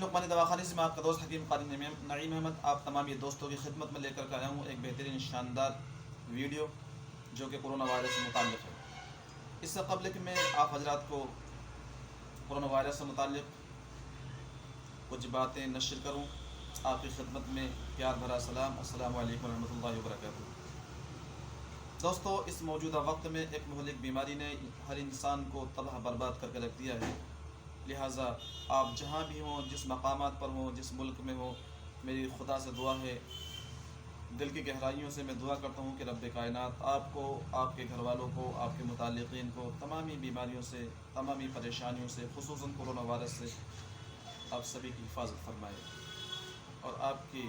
लुक़मानी दवाखाने से मैं आपका दोस्त हकीम क़ारी नईम अहमद आप तमाम ये दोस्तों की खिदमत में लेकर आया हूँ एक बेहतरीन शानदार वीडियो जो कि कोरोना वायरस से मुताल्लिक़ है। इससे क़ब्ल कि मैं आप हजरात को कोरोना वायरस से मुताल्लिक़ कुछ बातें नशर करूँ, आपकी खिदमत में प्यार भरा सलाम, अस्सलामु अलैकुम रहमतुल्लाहि व बरकातुहू। दोस्तों, इस मौजूदा वक्त में एक मुहलिक बीमारी ने हर इंसान को तबाह बर्बाद करके रख दिया है। लिहाजा आप जहाँ भी हों, जिस मकामात पर हों, जिस मुल्क में हो, मेरी खुदा से दुआ है, दिल की गहराइयों से मैं दुआ करता हूँ कि रब्बे कायनात आपको, आपके घर वालों को, आपके मुताल्लिक़ीन को तमामी बीमारियों से, तमामी परेशानियों से, खुसूसन कोरोना वायरस से आप सभी की हिफाजत फरमाए और आपकी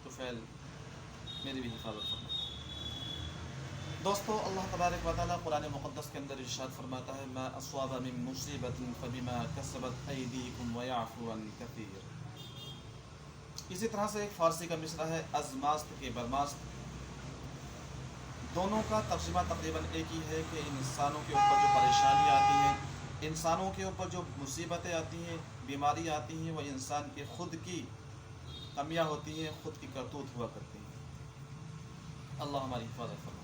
तुफ़ैल मेरी भी हिफाजत फरमाए। दोस्तों, अल्लाह तबारक व तआला कुरान मुक़द्दस के अंदर इरशाद फरमाता है, मा अस्वाबा मिन मुसीबतिन फबिमा कसबत अयदीकुम व यअफू अन कसीर। इसी तरह से एक फ़ारसी का मिसरा है, अज़मास्त के बरमास्त। दोनों का तर्जुमा तकरीबन एक ही है कि इंसानों के ऊपर जो परेशानियाँ आती हैं, इंसानों के ऊपर जो मुसीबतें आती हैं, बीमारी आती हैं, वह इंसान के ख़ुद की कमियाँ होती हैं, ख़ुद की करतूत हुआ करती हैं। अल्लाह हमारी हिफाजत फरमाए।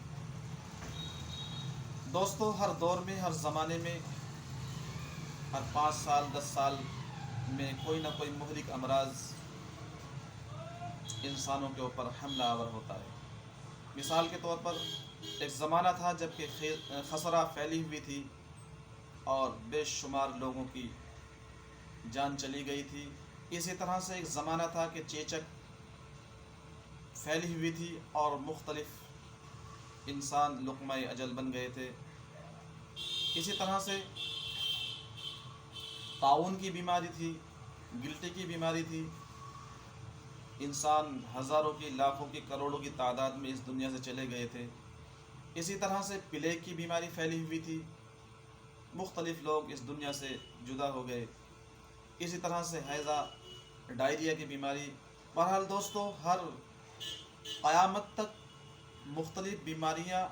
दोस्तों, हर दौर में, हर ज़माने में, हर 5 साल 10 साल में कोई ना कोई मुहलिक अमराज इंसानों के ऊपर हमला आवर होता है। मिसाल के तौर पर एक ज़माना था जबकि खसरा फैली हुई थी और बेशुमार लोगों की जान चली गई थी। इसी तरह से एक ज़माना था कि चेचक फैली हुई थी और मुख्तलिफ इंसान लुक़मा अजल बन गए थे। इसी तरह से ताउन की बीमारी थी, गिल्टी की बीमारी थी। इंसान हज़ारों की, लाखों की, करोड़ों की तादाद में इस दुनिया से चले गए थे। इसी तरह से प्लेग की बीमारी फैली हुई थी, मुख्तलिफ लोग इस दुनिया से जुदा हो गए। इसी तरह से हैज़ा, डायरिया की बीमारी। बहरहाल दोस्तों, हर क़यामत तक मुख्तलिफ बीमारियाँ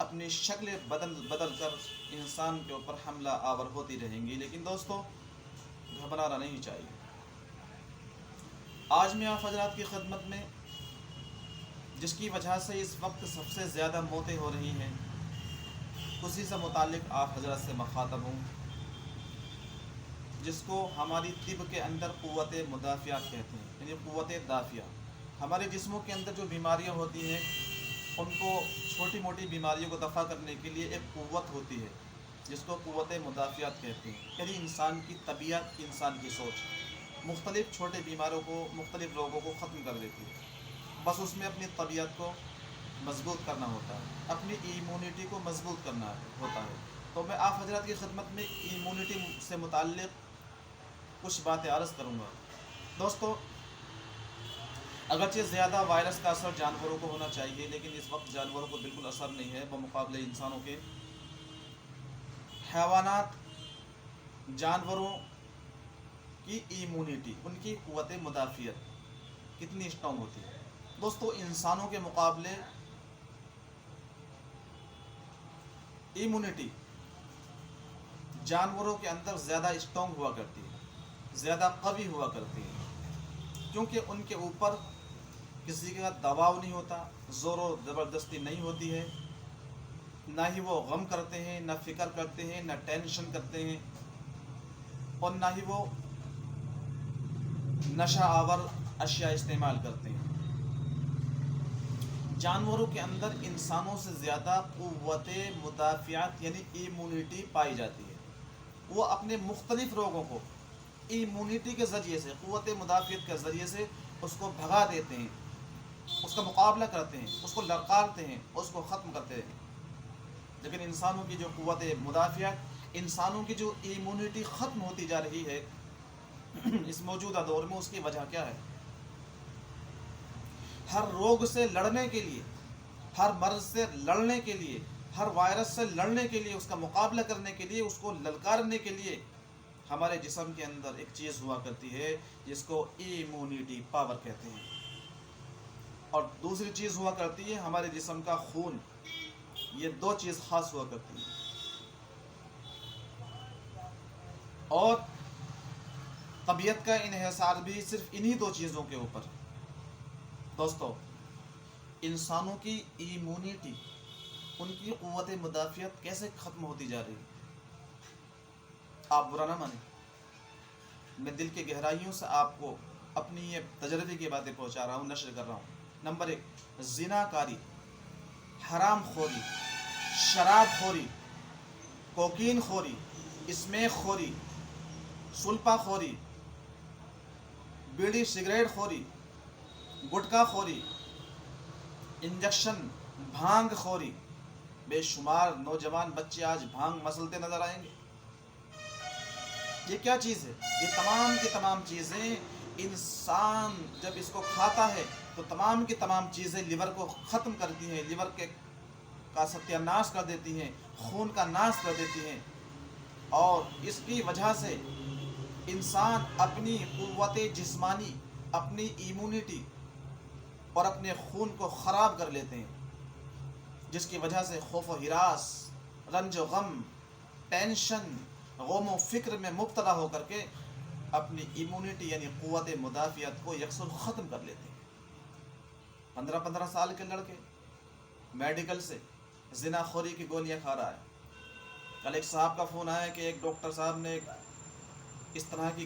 अपनी शक्ल बदल कर इंसान के ऊपर हमला आवर होती रहेंगी। लेकिन दोस्तों, घबराना नहीं चाहिए। आज मैं आप हजरात की खिदमत में जिसकी वजह से इस वक्त सबसे ज़्यादा मौतें हो रही हैं, उसी से मुताल्लिक़ आप हजरत से मुखातब हूँ, जिसको हमारी तिब के अंदर क़ुव्वत मुदाफ़िया कहते हैं, यानी क़ुव्वत दाफ़िया। हमारे जिस्मों के अंदर जो बीमारियाँ होती हैं, उनको, छोटी मोटी बीमारियों को दफ़ा करने के लिए एक क़ुव्वत होती है जिसको क़ुव्वत मुदाफ़ियात कहते हैं। यानी इंसान की तबीयत, इंसान की सोच मुख्तलिफ़ छोटे बीमारों को, मुख्तलिफ़ रोगों को ख़त्म कर देती है। बस उसमें अपनी तबीयत को मजबूत करना होता है, अपनी इम्यूनिटी को मजबूत करना होता है। तो मैं आप हजरात की खिदमत में इम्यूनिटी से मुताल्लिक़ कुछ बातें अर्ज़ करूँगा। दोस्तों, अगरचे ज़्यादा वायरस का असर जानवरों को होना चाहिए, लेकिन इस वक्त जानवरों को बिल्कुल असर नहीं है बमुकाबले इंसानों के। हैवानात, जानवरों की इम्यूनिटी, उनकी क़ुव्वत मुदाफ़ियत कितनी स्ट्रॉन्ग होती है। दोस्तों, इंसानों के मुकाबले इम्यूनिटी जानवरों के अंदर ज़्यादा स्ट्रॉन्ग हुआ करती है, ज़्यादा कवी हुआ करती है, क्योंकि उनके ऊपर किसी का दबाव नहीं होता, ज़ोर ज़बरदस्ती नहीं होती है, ना ही वो गम करते हैं, ना फ़िक्र करते हैं, ना टेंशन करते हैं, और ना ही वो नशा आवर अशिया इस्तेमाल करते हैं। जानवरों के अंदर इंसानों से ज़्यादा क़ुव्वत मुदाफ़ियात यानी इम्यूनिटी पाई जाती है। वो अपने मुख्तलिफ़ रोगों को इम्यूनिटी के ज़रिए से, क़ुव्वत मुदाफ़ियत के ज़रिए से उसको भगा देते हैं, उसका मुकाबला करते हैं, उसको लड़कारते हैं, उसको ख़त्म करते हैं। लेकिन इंसानों की जो क़ुव्वत मुदाफ़ियत, इंसानों की जो इम्यूनिटी ख़त्म होती जा रही है इस मौजूदा दौर में, उसकी वजह क्या है? हर रोग से लड़ने के लिए, हर मर्ज़ से लड़ने के लिए, हर वायरस से लड़ने के लिए, उसका मुकाबला करने के लिए, उसको ललकारने के लिए हमारे जिस्म के अंदर एक चीज़ हुआ करती है जिसको इम्यूनिटी पावर कहते हैं, और दूसरी चीज़ हुआ करती है हमारे जिस्म का खून। ये दो चीज़ ख़ास हुआ करती है। और तबीयत का इन्हिसार भी सिर्फ इन्हीं दो चीज़ों के ऊपर। दोस्तों, इंसानों की इम्यूनिटी, उनकी क़ुव्वत मुदाफ़ियत कैसे ख़त्म होती जा रही है। आप बुरा ना माने, मैं दिल की गहराइयों से आपको अपनी ये तजर्बे की बातें पहुंचा रहा हूँ, नशर कर रहा हूँ। नंबर 1, ज़िनाकारी, हराम खोरी, शराब खोरी, कोकीन खोरी, स्मैक खोरी, सुल्पा खोरी, बीड़ी सिगरेट खोरी, गुटखा खोरी, इंजेक्शन भांग खोरी। बेशुमार नौजवान बच्चे आज भांग मसलते नजर आएंगे। ये क्या चीज़ है? ये तमाम की तमाम चीज़ें, इंसान जब इसको खाता है तो तमाम की तमाम चीज़ें लिवर को ख़त्म करती हैं, लिवर के का सत्यानाश कर देती हैं, खून का नाश कर देती हैं, और इसकी वजह से इंसान अपनी क़ुव्वत जिस्मानी, अपनी इम्यूनिटी और अपने खून को ख़राब कर लेते हैं, जिसकी वजह से खौफ व हिरास, रंज व गम, टेंशन, गम व फ़िक्र में मुब्तला हो करके अपनी इम्यूनिटी यानी क़ुव्वत मुदाफ़ियत को यकसुर ख़त्म कर लेते हैं। 15-15 साल के लड़के मेडिकल से ज़िनाखोरी की गोलियां खा रहा है। कल एक साहब का फ़ोन आया कि एक डॉक्टर साहब ने इस तरह की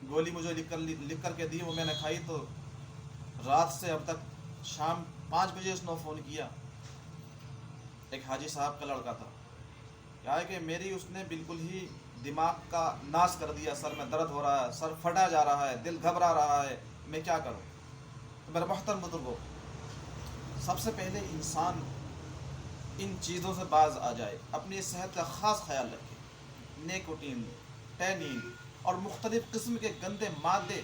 गोली मुझे लिख कर के दी, वो मैंने खाई तो रात से अब तक शाम 5 बजे उसने फ़ोन किया। एक हाजी साहब का लड़का था, क्या है कि मेरी उसने बिल्कुल ही दिमाग का नाश कर दिया, सर में दर्द हो रहा है, सर फटा जा रहा है, दिल घबरा रहा है, मैं क्या करूं। तो मेरे मोहतरम बुजुर्गों, सबसे पहले इंसान इन चीज़ों से बाज आ जाए, अपनी सेहत का ख़ास ख्याल रखे। निकोटीन, टैनिन और मुख्तलिफ़ किस्म के गंदे मादे,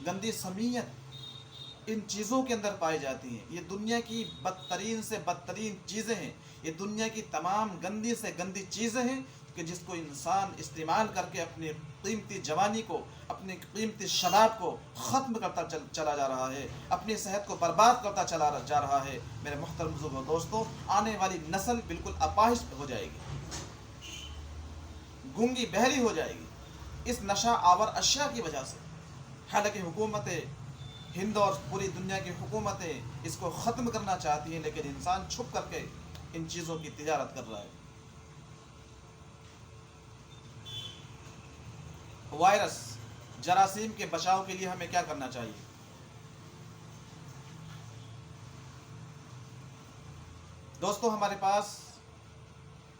गंदी समीयत इन चीज़ों के अंदर पाई जाती हैं। ये दुनिया की बदतरीन से बदतरीन चीज़ें हैं, ये दुनिया की तमाम गंदी से गंदी चीज़ें हैं कि जिसको इंसान इस्तेमाल करके अपनी कीमती जवानी को, अपनी कीमती शबाब को ख़त्म करता चला जा रहा है, अपनी सेहत को बर्बाद करता चला जा रहा है। मेरे मुहतरम बुजुर्गों, दोस्तों, आने वाली नस्ल बिल्कुल अपाहिज हो जाएगी, गूंगी बहरी हो जाएगी इस नशा आवर अशिया की वजह से। हालांकि हुकूमतें हिंद और पूरी दुनिया की हुकूमतें इसको ख़त्म करना चाहती हैं, लेकिन इंसान छुप करके इन चीज़ों की तिजारत कर रहा है। वायरस, जरासीम के बचाव के लिए हमें क्या करना चाहिए? दोस्तों, हमारे पास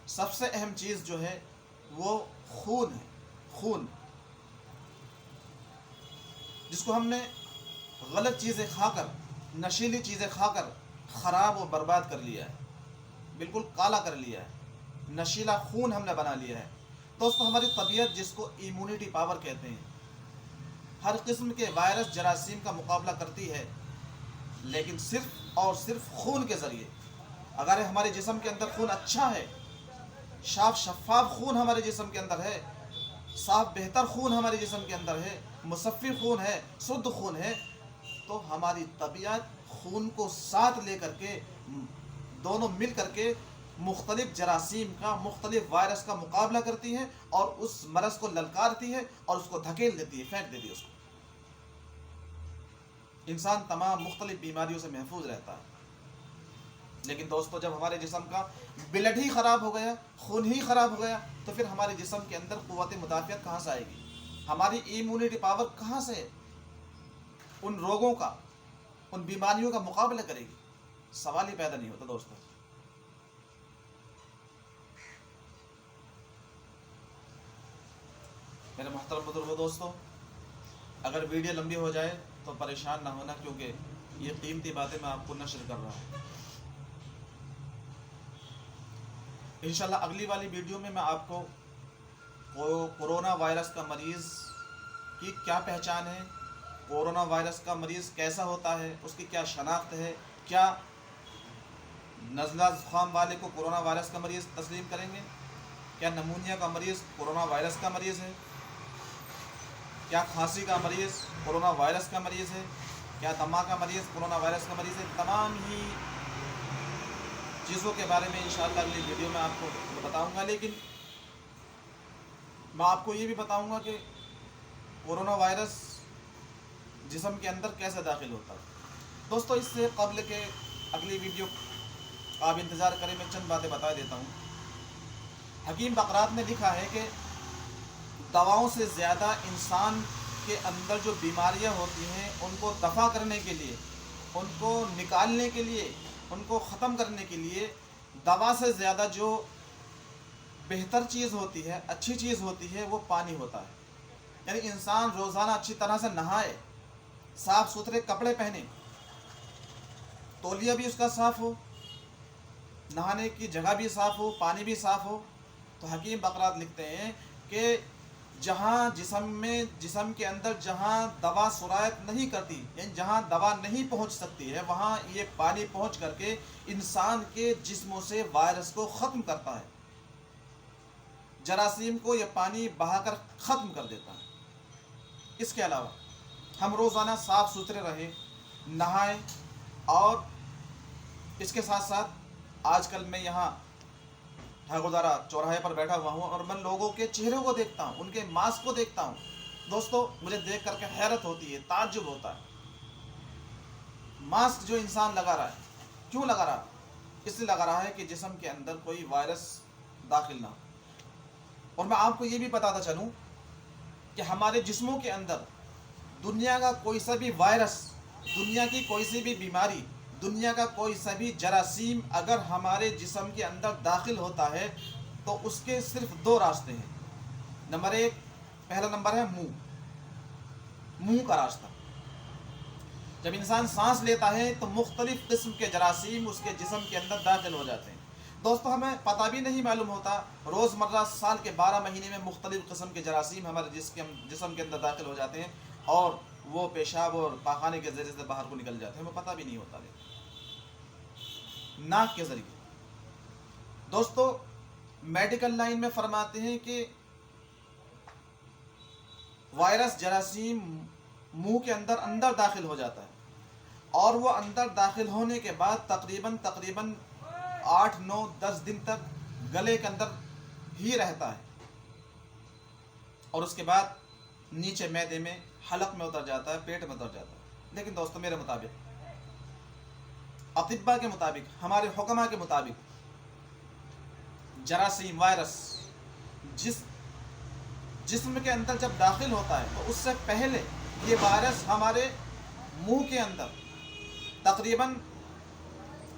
सबसे अहम चीज़ जो है वो खून है। खून, जिसको हमने गलत चीज़ें खाकर, नशीली चीज़ें खाकर ख़राब और बर्बाद कर लिया है, बिल्कुल काला कर लिया है, नशीला खून हमने बना लिया है। दोस्तों, हमारी तबीयत, जिसको इम्यूनिटी पावर कहते हैं, हर किस्म के वायरस, जरासीम का मुकाबला करती है, लेकिन सिर्फ़ और सिर्फ खून के ज़रिए। अगर हमारे जिस्म के अंदर खून अच्छा है, साफ शफाफ खून हमारे जिस्म के अंदर है, साफ बेहतर खून हमारे जिस्म के अंदर है, मुसफ़्फ़ी खून है, शुद्ध खून है, तो हमारी तबीयत खून को साथ ले करके, दोनों मिल करके मुख्तलिफ जरासीम का, मुख्तलिफ वायरस का मुकाबला करती है और उस मरज़ को ललकारती है और उसको धकेल देती है, फेंक देती है उसको। इंसान तमाम मुख्तलिफ बीमारियों से महफूज रहता है। लेकिन दोस्तों, जब हमारे जिस्म का ब्लड ही ख़राब हो गया, खून ही ख़राब हो गया, तो फिर हमारे जिस्म के अंदर क़ुव्वत मुदाफ़ियत कहाँ से आएगी? हमारी इम्यूनिटी पावर कहाँ से उन रोगों का, उन बीमारियों का मुकाबला करेगी? सवाल ही पैदा नहीं होता। दोस्तों, मेरे मोहतरम बुजुर्गों, दोस्तों, अगर वीडियो लंबी हो जाए तो परेशान ना होना, क्योंकि ये कीमती बातें मैं आपको नशर कर रहा हूँ। इंशाल्लाह अगली वाली वीडियो में मैं आपको कोरोना वायरस का मरीज़ की क्या पहचान है, कोरोना वायरस का मरीज़ कैसा होता है, उसकी क्या शनाख्त है, क्या नज़ला ज़ुकाम वाले को कोरोना वायरस का मरीज़ तस्लीम करेंगे, क्या नमूनिया का मरीज़ कोरोना वायरस का मरीज़ है, क्या खांसी का मरीज़ कोरोना वायरस का मरीज़ है, क्या दमा का मरीज़ कोरोना वायरस का मरीज़ है। तमाम ही चीज़ों के बारे में इंशाअल्लाह अगली वीडियो में आपको बताऊंगा। लेकिन मैं आपको ये भी बताऊंगा कि कोरोना वायरस जिस्म के अंदर कैसे दाखिल होता है। दोस्तों, इससे कबल के अगली वीडियो आप इंतज़ार करें, मैं चंद बातें बता देता हूँ। हकीम बकरात ने लिखा है कि दवाओं से ज़्यादा इंसान के अंदर जो बीमारियाँ होती हैं उनको दफ़ा करने के लिए, उनको निकालने के लिए, उनको ख़त्म करने के लिए दवा से ज़्यादा जो बेहतर चीज़ होती है, अच्छी चीज़ होती है, वो पानी होता है। यानी इंसान रोज़ाना अच्छी तरह से नहाए, साफ़ सुथरे कपड़े पहने, तौलिया भी उसका साफ़ हो, नहाने की जगह भी साफ़ हो, पानी भी साफ़ हो। तो हकीम बकरात लिखते हैं कि जहाँ जिस्म के अंदर जहाँ दवा सुरायत नहीं करती, यानी जहाँ दवा नहीं पहुँच सकती है, वहाँ ये पानी पहुँच करके इंसान के जिस्मों से वायरस को ख़त्म करता है। जरासीम को ये पानी बहाकर ख़त्म कर देता है। इसके अलावा हम रोज़ाना साफ़ सुथरे रहें, नहाएं, और इसके साथ साथ आजकल मैं यहाँ ठाकुरदारा चौराहे पर बैठा हुआ हूँ और मैं लोगों के चेहरों को देखता हूँ, उनके मास्क को देखता हूँ। दोस्तों, मुझे देख करके हैरत होती है, ताज्जुब होता है। मास्क जो इंसान लगा रहा है, क्यों लगा रहा है? इसलिए लगा रहा है कि जिस्म के अंदर कोई वायरस दाखिल ना हो। और मैं आपको ये भी बताता चलूँ कि हमारे जिस्मों के अंदर दुनिया का कोई सा भी वायरस, दुनिया की कोई सी भी बीमारी, दुनिया का कोई सा भी जरासीम अगर हमारे जिस्म के अंदर दाखिल होता है तो उसके सिर्फ दो रास्ते हैं। नंबर एक, पहला नंबर है मुंह का रास्ता। जब इंसान सांस लेता है तो मुख्तलिफ किस्म के जरासीम उसके जिस्म के अंदर दाखिल हो जाते हैं। दोस्तों, हमें पता भी नहीं मालूम होता, रोज़मर्रा साल के 12 महीने में मुख्तलिफ किस्म के जरासीम हमारे जिस्म के अंदर दाखिल हो जाते हैं और वो पेशाब और पाखाने के ज़रिए से बाहर को निकल जाते हैं, हमें पता भी नहीं होता। नाक के ज़रिए। दोस्तों, मेडिकल लाइन में फरमाते हैं कि वायरस जरासीम मुंह के अंदर दाखिल हो जाता है और वो अंदर दाखिल होने के बाद तकरीबन 8, 9, 10 दिन तक गले के अंदर ही रहता है और उसके बाद नीचे मैदे में, हलक में उतर जाता है, पेट में उतर जाता है। लेकिन दोस्तों, मेरे मुताबिक, अतिब्बा के मुताबिक, हमारे हुक्मा के मुताबिक, जरासीम वायरस जिस्म के अंदर जब दाखिल होता है तो उससे पहले ये वायरस हमारे मुंह के अंदर तकरीबन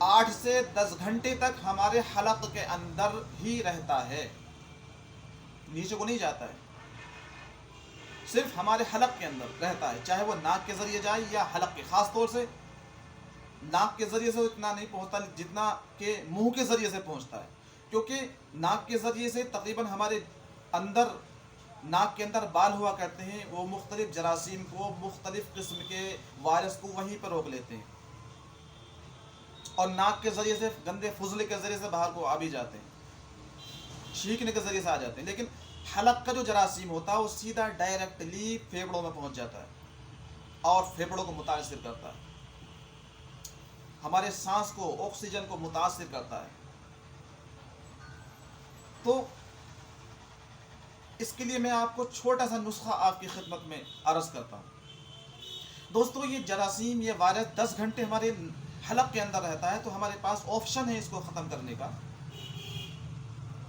8 से 10 घंटे तक हमारे हलक के अंदर ही रहता है, नीचे को नहीं जाता है, सिर्फ हमारे हलक के अंदर रहता है। चाहे वो नाक के ज़रिए जाए या हलक के, ख़ास तौर से नाक के ज़रिए से इतना नहीं पहुंचता जितना कि मुंह के ज़रिए से पहुंचता है, क्योंकि नाक के ज़रिए से तकरीबन हमारे अंदर, नाक के अंदर बाल हुआ करते हैं, वो मुख्तलिफ जरासीम को, मुख्तलिफ किस्म के वायरस को वहीं पर रोक लेते हैं और नाक के ज़रिए से, गंदे फुजले के ज़रिए से बाहर को आ भी जाते हैं, छींकने के ज़रिए से आ जाते हैं। लेकिन हलक का जो जरासीम होता है वो सीधा डायरेक्टली फेफड़ों में पहुंच जाता है और फेफड़ों को मुतासिर करता है, हमारे सांस को, ऑक्सीजन को मुतासिर करता है। तो इसके लिए मैं आपको छोटा सा नुस्खा आपकी खिदमत में अर्ज़ करता हूँ। दोस्तों, ये जरासीम, ये वायरस 10 घंटे हमारे हलक के अंदर रहता है तो हमारे पास ऑप्शन है इसको ख़त्म करने का।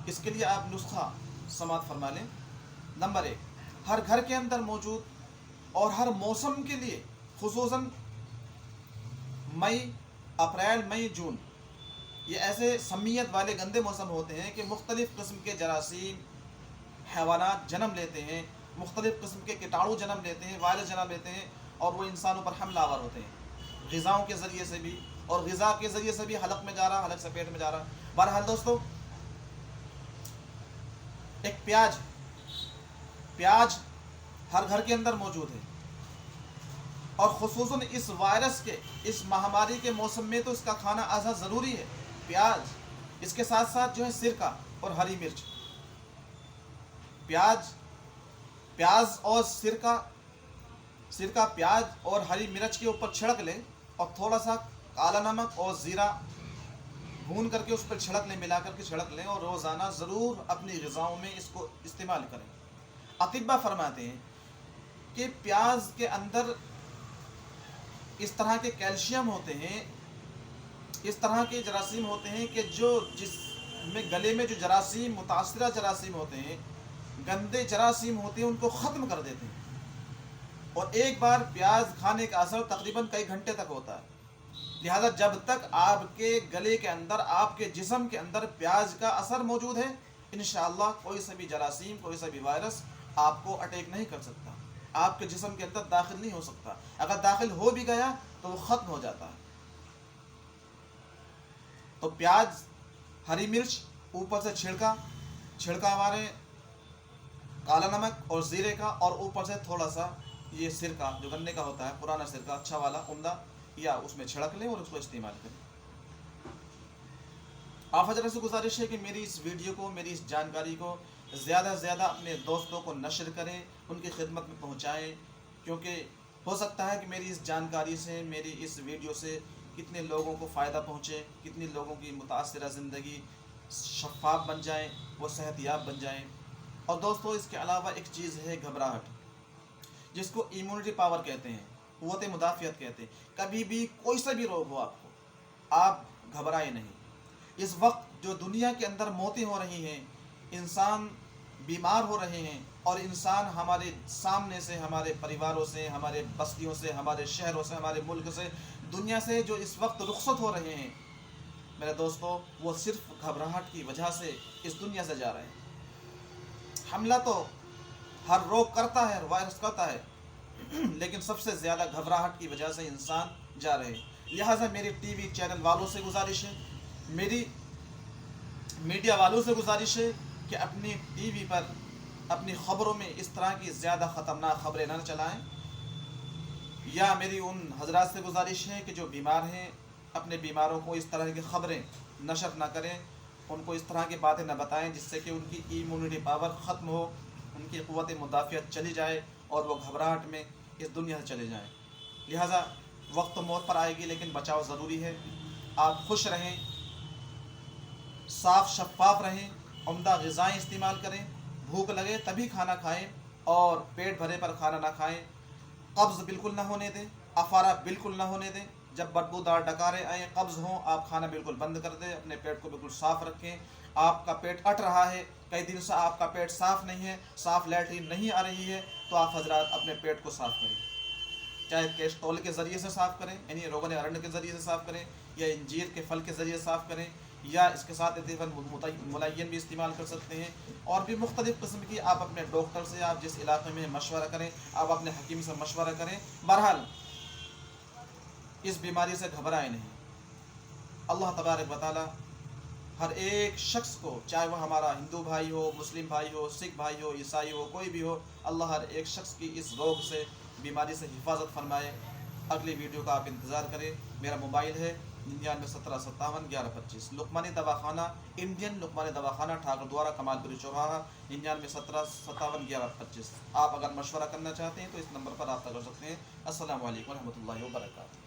इसके लिए आप नुस्खा समात फरमा लें। नंबर 1, हर घर के अंदर मौजूद और हर मौसम के लिए, खुसूसन अप्रैल, मई, जून, ये ऐसे समीयत वाले गंदे मौसम होते हैं कि मुख्तलिफ़ किस्म के जरासीम, हैवानात जन्म लेते हैं, मुख्तलिफ़ किस्म के कीटाणु जन्म लेते हैं, वायरस जन्म लेते हैं और वो इंसानों पर हमला आवर होते हैं, ग़िज़ाओं के ज़रिए से भी और ग़िज़ा के ज़रिए से भी हलक में जा रहा, हलक से पेट में जा रहा। बहरहाल दोस्तों, एक प्याज हर घर के अंदर मौजूद है और ख़ुसूसन इस वायरस के, इस महामारी के मौसम में तो इसका खाना आज़ा ज़रूरी है, प्याज। इसके साथ साथ जो है सिरका और हरी मिर्च। प्याज और सिरका, प्याज और हरी मिर्च के ऊपर छिड़क लें और थोड़ा सा काला नमक और ज़ीरा भून करके उस पर छिड़क लें, मिला करके छिड़क लें और रोज़ाना ज़रूर अपनी ग़िज़ाओं में इसको इस्तेमाल करें। अतिब्बा फरमाते हैं کہ پیاز کے اندر اس طرح کے کیلشیم ہوتے ہیں، اس طرح کے جراثیم ہوتے ہیں کہ جس میں گلے میں جو جراثیم، متاثرہ جراثیم ہوتے ہیں، گندے جراثیم ہوتے ہیں، ان کو ختم کر دیتے ہیں۔ اور ایک بار پیاز کھانے کا اثر تقریباً کئی گھنٹے تک ہوتا ہے، لہذا جب تک آپ کے گلے کے اندر، آپ کے جسم کے اندر پیاز کا اثر موجود ہے، انشاءاللہ کوئی سا بھی جراثیم، کوئی سا بھی وائرس آپ کو اٹیک نہیں کر سکتا، آپ کے جسم کے اندر داخل نہیں ہو سکتا۔ اگر داخل ہو بھی گیا تو وہ ختم ہو جاتا ہے۔ تو پیاز، ہری مرچ، اوپر سے چھڑکا ہمارے کالا نمک اور زیرے کا، اور اوپر سے تھوڑا سا یہ سرکہ جو گنے کا ہوتا ہے، پرانا سرکہ اچھا والا عمدہ، یا اس میں چھڑک لیں اور اس کو استعمال کریں۔ آپ حضرات سے گزارش ہے کہ میری اس ویڈیو کو، میری اس جانکاری کو زیادہ سے زیادہ اپنے دوستوں کو نشر کریں، ان کی خدمت میں پہنچائیں، کیونکہ ہو سکتا ہے کہ میری اس جانکاری سے، میری اس ویڈیو سے کتنے لوگوں کو فائدہ پہنچے، کتنے لوگوں کی متاثرہ زندگی شفاف بن جائیں، وہ صحت یاب بن جائیں۔ اور دوستو، اس کے علاوہ ایک چیز ہے گھبراہٹ، جس کو ایمیونٹی پاور کہتے ہیں، قوت مدافعت کہتے ہیں۔ کبھی بھی کوئی سا بھی روگ ہو آپ گھبرائے نہیں۔ اس وقت جو دنیا کے اندر موتیں ہو رہی ہیں، انسان بیمار ہو رہے ہیں، اور انسان ہمارے سامنے سے، ہمارے پریواروں سے، ہمارے بستیوں سے، ہمارے شہروں سے، ہمارے ملک سے، دنیا سے جو اس وقت رخصت ہو رہے ہیں میرے دوستو، وہ صرف گھبراہٹ کی وجہ سے اس دنیا سے جا رہے ہیں۔ حملہ تو ہر روگ کرتا ہے، وائرس کرتا ہے، لیکن سب سے زیادہ گھبراہٹ کی وجہ سے انسان جا رہے ہیں۔ لہٰذا میری ٹی وی چینل والوں سے گزارش ہے، میری میڈیا والوں سے گزارش ہے کہ اپنی ٹی وی پر، اپنی خبروں میں اس طرح کی زیادہ خطرناک خبریں نہ چلائیں، یا میری ان حضرات سے گزارش ہے کہ جو بیمار ہیں، اپنے بیماروں کو اس طرح کی خبریں نشر نہ کریں، ان کو اس طرح کی باتیں نہ بتائیں جس سے کہ ان کی ایمیونٹی پاور ختم ہو، ان کی قوت مدافعت چلی جائے، اور وہ گھبراہٹ میں اس دنیا سے چلے جائیں۔ لہٰذا وقت تو موت پر آئے گی، لیکن بچاؤ ضروری ہے۔ آپ خوش رہیں، صاف شفاف رہیں، عمدہ غذائیں استعمال کریں، بھوک لگے تبھی کھانا کھائیں، اور پیٹ بھرے پر کھانا نہ کھائیں۔ قبض بالکل نہ ہونے دیں، افارہ بالکل نہ ہونے دیں۔ جب بدبودار ڈکاریں آئیں، قبض ہوں، آپ کھانا بالکل بند کر دیں، اپنے پیٹ کو بالکل صاف رکھیں۔ آپ کا پیٹ اٹ رہا ہے، کئی دن سے آپ کا پیٹ صاف نہیں ہے، صاف لیٹرین نہیں آ رہی ہے، تو آپ حضرات اپنے پیٹ کو صاف کریں، چاہے کیسٹرول کے ذریعے سے صاف کریں، یعنی روغن ارنڈ کے ذریعے سے صاف کریں، یا انجیر کے پھل کے ذریعے صاف کریں، یا اس کے ساتھ ملین بھی استعمال کر سکتے ہیں۔ اور بھی مختلف قسم کی آپ اپنے ڈاکٹر سے، آپ جس علاقے میں مشورہ کریں، آپ اپنے حکیم سے مشورہ کریں۔ بہرحال اس بیماری سے گھبرائے نہیں۔ اللہ تبارک و تعالی ہر ایک شخص کو، چاہے وہ ہمارا ہندو بھائی ہو، مسلم بھائی ہو، سکھ بھائی ہو، عیسائی ہو، کوئی بھی ہو، اللہ ہر ایک شخص کی اس روگ سے، بیماری سے حفاظت فرمائے۔ اگلی ویڈیو کا آپ انتظار کریں۔ میرا موبائل ہے 9917571125، لقمانی دواخانہ، انڈین لقمانی دواخانہ، ٹھاکر دوارہ، کمال پوری چوراہا، 9917571125۔ آپ اگر مشورہ کرنا چاہتے ہیں تو اس نمبر پر رابطہ کر سکتے ہیں۔ السلام علیکم ورحمۃ اللہ وبرکاتہ۔